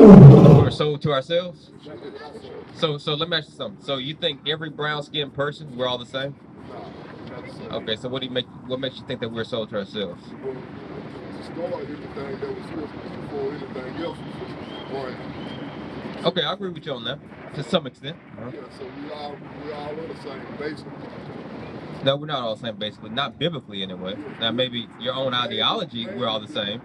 We're sold to ourselves. So let me ask you something. So you think every brown-skinned person we're all the same? Okay. So what do you make? What makes you think that we're sold to ourselves? Okay, I agree with you on that to some extent. Yeah, so we all on the same basically. No, we're not all the same, basically. Not biblically, anyway. Now, maybe your own ideology, we're all the same.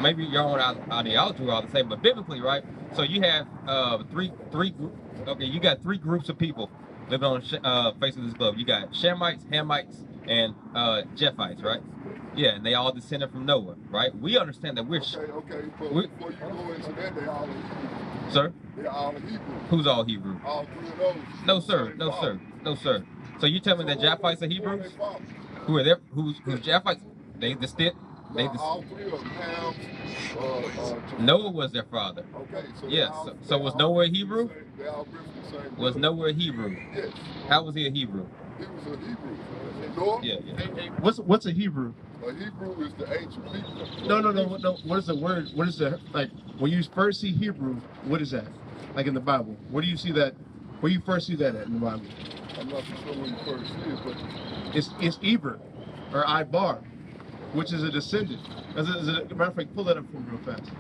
Maybe your own ideology, we're all the same. But biblically, right? So you have okay, you got three groups of people living on the face of this globe. You got Shemites, Hamites, and Japhites, right? Yeah, and they all descended from Noah, right? We understand that we're... Okay, but before you go into that, they all Hebrew. Sir? They're all Hebrew. Who's all Hebrew? All three of those. No, sir. No, sir. No, sir. So you tell me that Japhites are Hebrews? Who are there? Who's Japhites? They descend. All three of them have. Noah was their father. Okay, so yes. So was Noah a Hebrew? They all the same. Was Noah a Hebrew? Yes. How was he a Hebrew? He was a Hebrew. Noah? Yeah. Hey, what's a Hebrew? A Hebrew is the ancient people. No. What is the word? What is the, like, when you first see Hebrew, what is that? Like in the Bible, where do you see that? Where you first see that at in the Bible? I'm not sure where you first see it, but it's Eber, or Ibar, which is a descendant. As a matter of fact, pull that up for me real fast.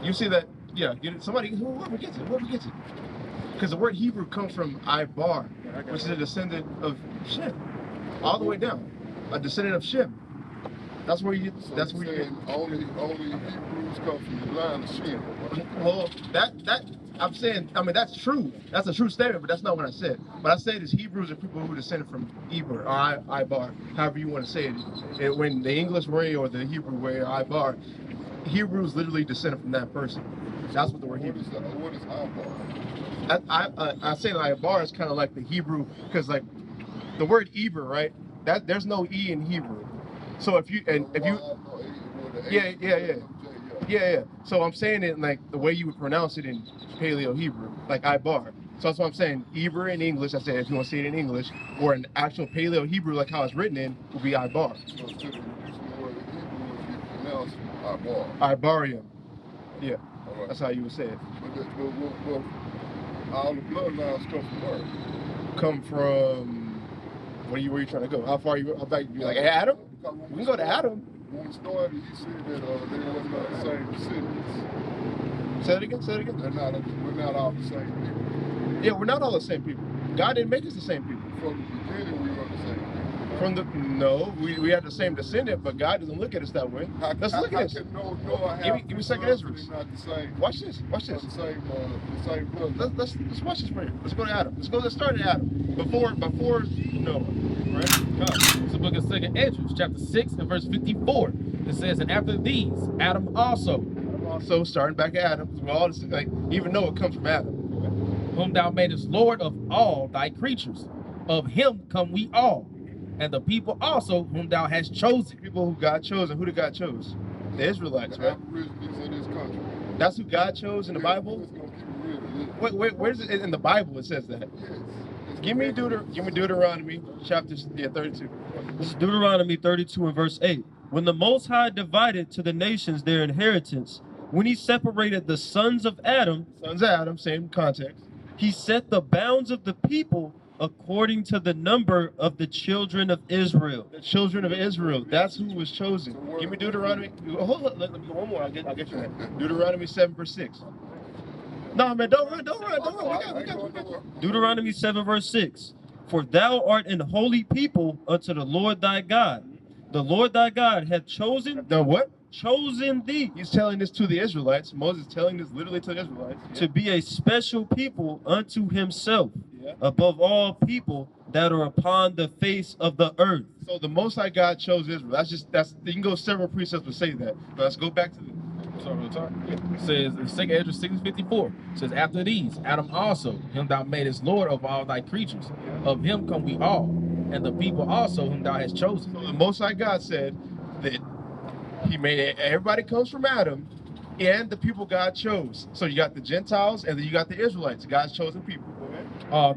You see that? Yeah, whoever gets it. Because the word Hebrew comes from Ibar, which is a descendant of Shem, all the way down, a descendant of Shem. That's where you. So that's where you get. Only Hebrews come from the line of Shem. Well, that I'm saying. I mean, that's true. That's a true statement, but that's not what I said. What I said is Hebrews are people who descended from Eber or Ibar, however you want to say it. And when the English way or the Hebrew way or Ibar, Hebrews literally descended from that person. That's what the word Hebrew is. What is Ibar? I say Ibar is kind of like the Hebrew, because like the word Eber, right? That there's no E in Hebrew. So if you yeah. So I'm saying it like the way you would pronounce it in Paleo Hebrew, like Ibar. So that's what I'm saying. Eber in English, I said if you want to say it in English, or an actual Paleo Hebrew, like how it's written in, would be Ibar. So to the word Hebrew would be pronounced Ibar. Ibarium. Yeah. Right. That's how you would say it. But all the bloodlines come from where? Come from. Where you trying to go? How far you? How back? You like Adam? We can go to Adam. When we started, he said that they were not the same descendants. Say it again. We're not all the same people. Yeah, we're not all the same people. God didn't make us the same people. From the beginning, we were the same people. No, we had the same descendant, but God doesn't look at us that way. Let's look at this. Give me second Ezra. Not the same. Watch this. The same blood. Let's watch this right here. Let's go to Adam. Let's start at Adam. Before Noah, right? It's the book of 2 Ezra, chapter 6 and verse 54. It says, and after these, Adam also. So starting back at Adam, we all like even Noah comes from Adam. Whom thou madest Lord of all thy creatures. Of him come we all. And the people also whom thou hast chosen. People who God chose, and who did God chose? The Israelites, right? In this country. That's who God chose in the Bible? Wait, where's it in the Bible it says that? Yes. Give me Deuteronomy chapter 32. This is Deuteronomy 32 and verse 8. When the Most High divided to the nations their inheritance, when he separated the sons of Adam, same context, he set the bounds of the people according to the number of the children of Israel. The children of Israel, that's who was chosen. Give me Deuteronomy. Hold on, let me go one more. I'll get you that. Deuteronomy 7 verse 6. No, man, don't run. We got you. Deuteronomy 7 verse 6. For thou art an holy people unto the Lord thy God. The Lord thy God hath chosen. The what? Chosen thee. He's telling this to the Israelites. Moses is telling this literally to the Israelites. Yeah. To be a special people unto himself, above all people that are upon the face of the earth. So the Most High God chose Israel. You can go several precepts to say that. But let's go back to the. It says in 2 Ezra 6:54. It says, after these, Adam also, him thou madest Lord of all thy creatures. Of him come we all, and the people also whom thou hast chosen. So the Most High God said that he made everybody comes from Adam, and the people God chose. So you got the Gentiles, and then you got the Israelites, God's chosen people.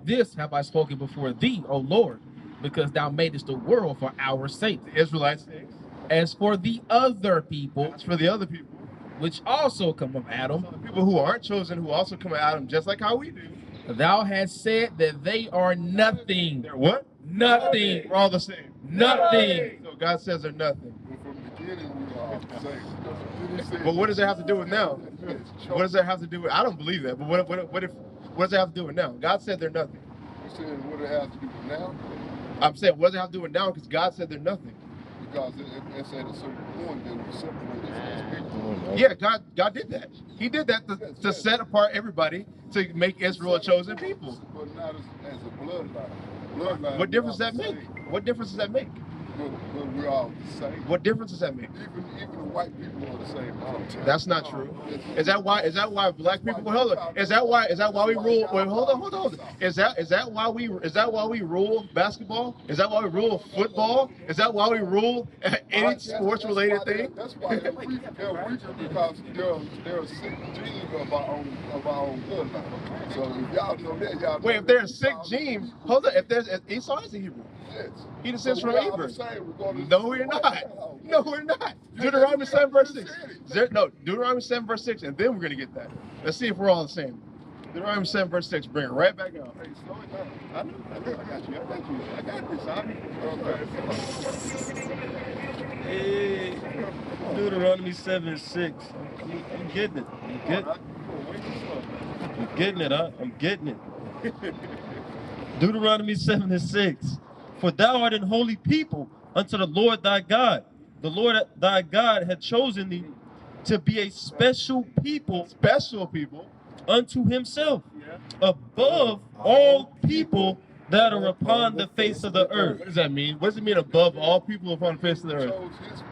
This have I spoken before thee, O Lord, because thou madest the world for our sake. The Israelites. As for the other people, as for the other people, which also come of Adam, So the people who aren't chosen, who also come out of Adam, just like how we do. thou hast said that they are nothing. They're what? Nothing. We're all the same. Nothing. So God says they're nothing. But from the beginning, we were all the same. Then he said, But what does that have to do with now? Yes, What does that have to do with? I don't believe that. But what does that have to do with now? God said they're nothing. You said what it has to do with now? I'm saying, what does it have to do with now? Because God said they're nothing. Because it's at a certain point that we separate us as people. Yeah, God did that. He did that to set apart everybody, to make Israel a chosen people. But not as a bloodline. What difference does that make? What difference does that make? But we're all the same. What difference does that make? Even the white people are the same. That's not true. Is that why black people? Well, hold on. Is that why we rule? Wait, hold on. Is that why we rule basketball? Is that why we rule football? Is that why we rule any sports related thing? That's why they're weaker because they're a sick gene of our own bloodline. So if y'all know that, y'all. Wait, if they're a sick gene, hold on. If there's Esau is a Hebrew. Yes. He descends from Abraham. Abraham. No, we're not. No, we're not. Deuteronomy 7 verse 6. No, Deuteronomy 7 verse 6, and then we're gonna get that. Let's see if we're all the same. Deuteronomy 7 verse 6. Bring it right back out. Hey, slow it down. I know. I got you. I got this. Hey, Deuteronomy 7:6. I'm getting it. I'm getting it, huh? I'm getting it. Deuteronomy 7:6. For thou art an holy people unto the Lord thy God. The Lord thy God had chosen thee to be a special people unto himself, above all people that are upon the face of the earth. What does that mean? What does it mean above all people upon the face of the earth? Chose his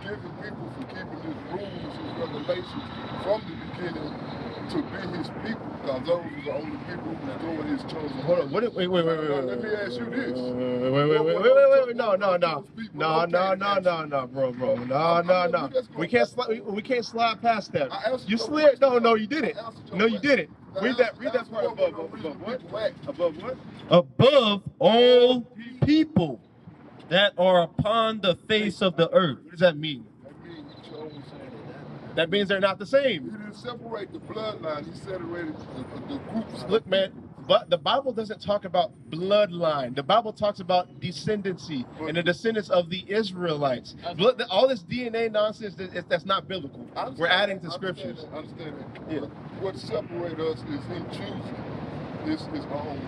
giving people for keeping his rules, his regulations from the beginning to be his people, because those are the only people who was doing his chosen. Hold on. Wait. Let me ask you this. Wait. No, bro. No. We can't slide past that. You slid. No, you didn't. No, you didn't. Read that part above what? Above what? Above all people that are upon the face of the earth. What does that mean? That means he chose. That means they're not the He same. didn't separate the bloodline. He separated the groups. Look, man, but the Bible doesn't talk about bloodline. The Bible talks about descendancy and the descendants of the Israelites. All this DNA nonsense, that's not biblical. We're adding to scriptures. Understand that. Yeah. What separates us is him choosing his own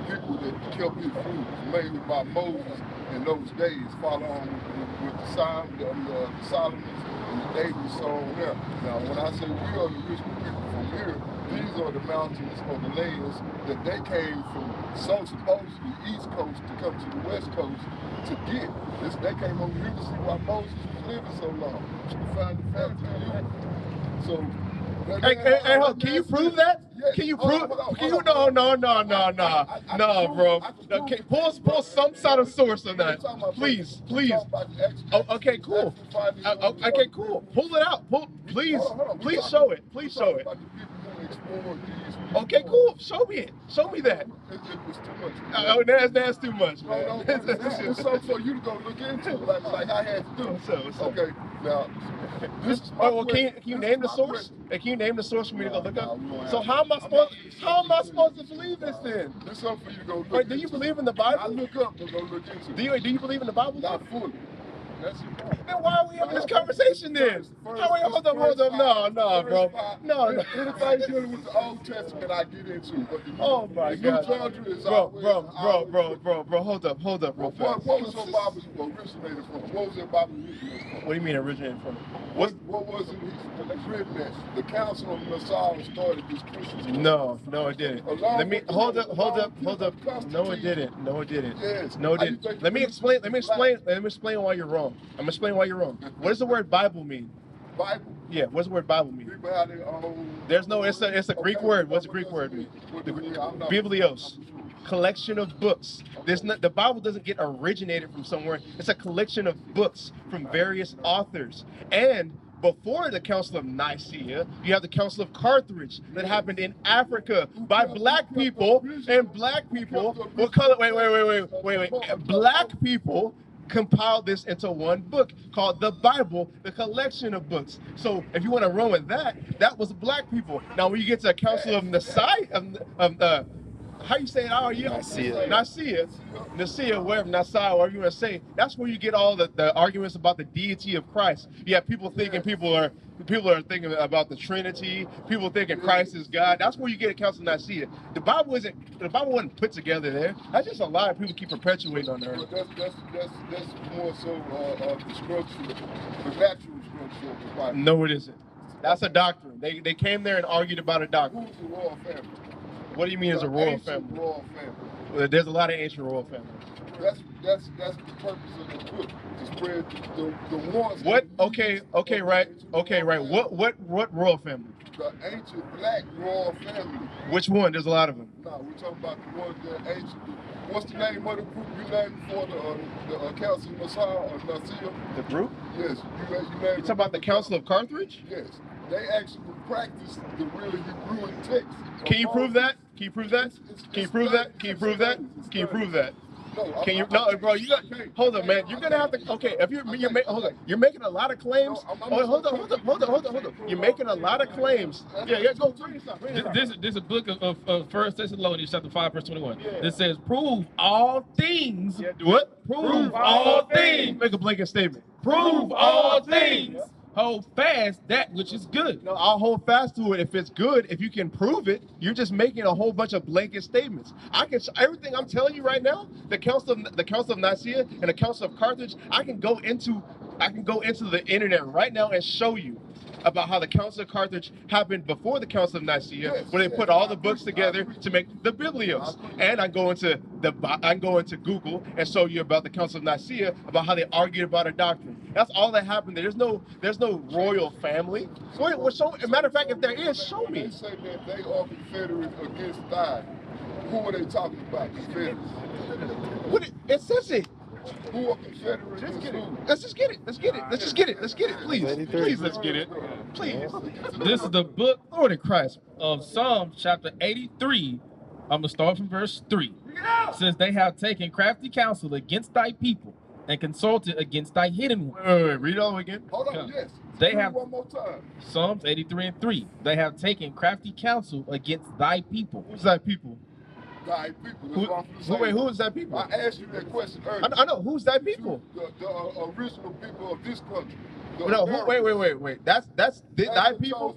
people that kept his rules, mainly by Moses in those days, following with the Solomons and the David song there. Now, when I say we are the original people from here, these are the mountains or the lands that they came from, supposedly East Coast to come to the West Coast to get. They came over here to see why Moses was living so long, to find the family. So. Hey, can you prove that? Can you prove? No, bro. Okay, pull some sort of source on that, please. Oh, okay, cool. Okay, cool. Pull it out. Please show it. Okay, cool. Show me that. It's too much. Oh, that's too much, man. It's something for you to go look into, like I had to do. What's up? Okay, now this is my can you name the source? Can you name the source for me to go look up? So how am I supposed to believe this then? This is something for you to go look Wait, into. do you believe in the I Bible? look up and go look into. Do you believe in the Bible? Not fully. That's your problem. Then why are we having this conversation then? Hold up. No, bro. No. Anything dealing with the Old Testament, I get into. But the Oh my God. Bro, hold up real fast. What was your Bible originated from? What was that Bible originated from? What do you mean originated from? What was it written as? The Council of Nassau started this Christian. No, it didn't. Let me hold up. No, it didn't. Yes. No, it didn't. Let me explain why you're wrong. I'm gonna explain why you're wrong. What does the word Bible mean? Bible. Yeah, what's the word Bible mean? People have their own. There's no. It's a Greek word. What's the Greek word mean? Biblios. Collection of books. The Bible doesn't get originated from somewhere. It's a collection of books from various authors. And before the Council of Nicaea, you have the Council of Carthage that happened in Africa by black people, and black people. What color? Wait. Black people compiled this into one book called the Bible, the collection of books. So if you want to run with that, that was black people. Now when you get to the Council of Nicaea, how you say it? Oh, you Nicaea, whatever, Nicaea, whatever you want to say. That's where you get all the arguments about the deity of Christ. You have people thinking people are thinking about the Trinity. People thinking Christ is God. That's where you get a Council of Nicaea. The Bible wasn't put together there. That's just a lie of people keep perpetuating on there. But that's more so the structure, the natural structure of the Bible. No, it isn't. That's a doctrine. They came there and argued about a doctrine. Who's the royal family? What do you mean as a royal family? Royal family. Well, there's a lot of ancient royal families. That's the purpose of the book, to spread the ones. What? Okay, right. What royal family? The ancient black royal family. Which one? There's a lot of them. No, we're talking about the ones that ancient. What's the name of the group you named before the Council of Nicaea? The group? Yes, you named. You talking about the Council of Carthage? Yes, they actually practice the real Hebrew text. Can you prove that? Can you prove that? Can you prove that? Can you prove that? Can you prove that? No, Can you? No, bro. You got. Hold on, man. You're gonna have to. Okay, if hold on. You're making a lot of claims. Hold on. You're making a lot of claims. Yeah. Go. This is a book of 1 Thessalonians chapter 5 verse 21. This says, "Prove all things." Yeah, do what? Prove all things. Make a blanket statement. Prove all things. Hold fast that which is good. No, I'll hold fast to it if it's good. If you can prove it, you're just making a whole bunch of blanket statements. I can everything I'm telling you right now. The Council of Nicaea and the Council of Carthage. I can go into the internet right now and show you about how the Council of Carthage happened before the Council of Nicaea, where they put all the books together to make the Biblios. And I go into Google and show you about the Council of Nicaea, about how they argued about a doctrine. That's all that happened there. There's no royal family. As a matter of fact, if there is, show me. They say that they are confederate against God. Who are they talking about? Confederates. It says it. Who are confederate against who? Let's just get it. Please, let's get it. Please. This is the book Lord in Christ. of Psalms chapter 83. I'm going to start from verse 3. It says, "They have taken crafty counsel against thy people and consulted against thy hidden one." Wait, read it all again. Hold on, yes. They Read have- one more time. Psalms 83 and 3. "They have taken crafty counsel against thy people." Who's that people? Thy people. That's what I'm finna say. Who is that people? I asked you that question earlier. I know. Who's that people? The original people of this country. No, wait. That's thy people.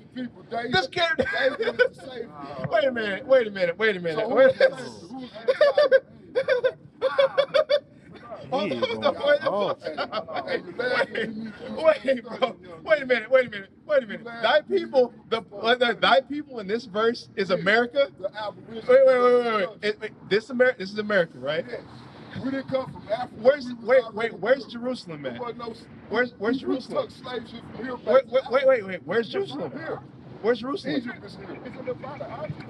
This kid. David is the savior. Wait a minute. So who is the savior? Who's the Wait a minute. Thy people in this verse is America. Wait. This is America, right? Yes. We didn't come from Africa. Where's Jerusalem at? Where's Jerusalem? Took slaves from here. Wait. Where's Jerusalem? Here. Where's Jerusalem? Egypt is here.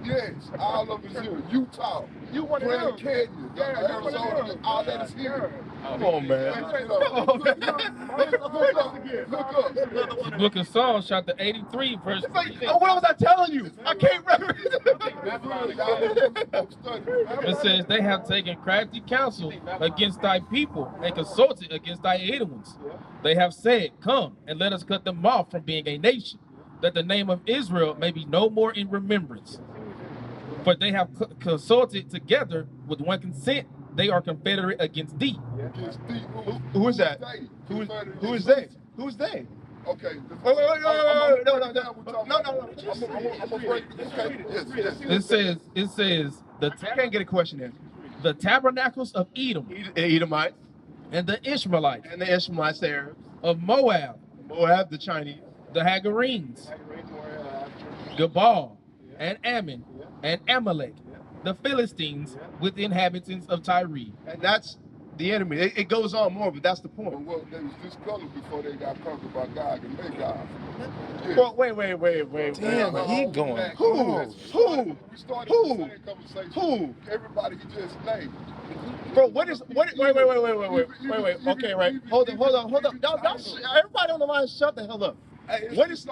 Yes, all of it's here. Utah, Grand Canyon, Arizona, all that is here. Come on, man. Look up. Book of Psalms chapter 83 verse 3. What was I telling you? I can't remember. It says, "They have taken crafty counsel against thy people and consulted against thy hidden ones. They have said, Come and let us cut them off from being a nation, that the name of Israel may be no more in remembrance. For they have consulted together with one consent. They are confederate against thee." Who is that? Who is they? Who's they? Okay. Wait. No. I'm gonna break this. Okay. Yes. It says I can't get a question in. the tabernacles of Edom Edomite and the Ishmaelites and the Ishmaelites there. of Moab, Moab, the Chinese. the Hagarenes, Gebal, and Ammon, and Amalek, the Philistines with the inhabitants of Tyre. And that's the enemy. It goes on more, but that's the point. Well, they was discolored before they got conquered by God and Magog. Yes. Well, wait. Damn, he going. Who? We started Who? the same conversation. Who? Everybody he just named. Bro, wait. Okay, right. Hold on. No, everybody on the line, shut the hell up. Hey, What is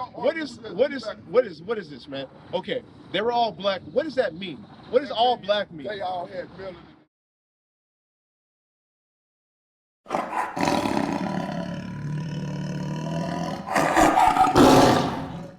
this, man? Okay, they were all black. What does that mean? What does all black mean? They all had melanin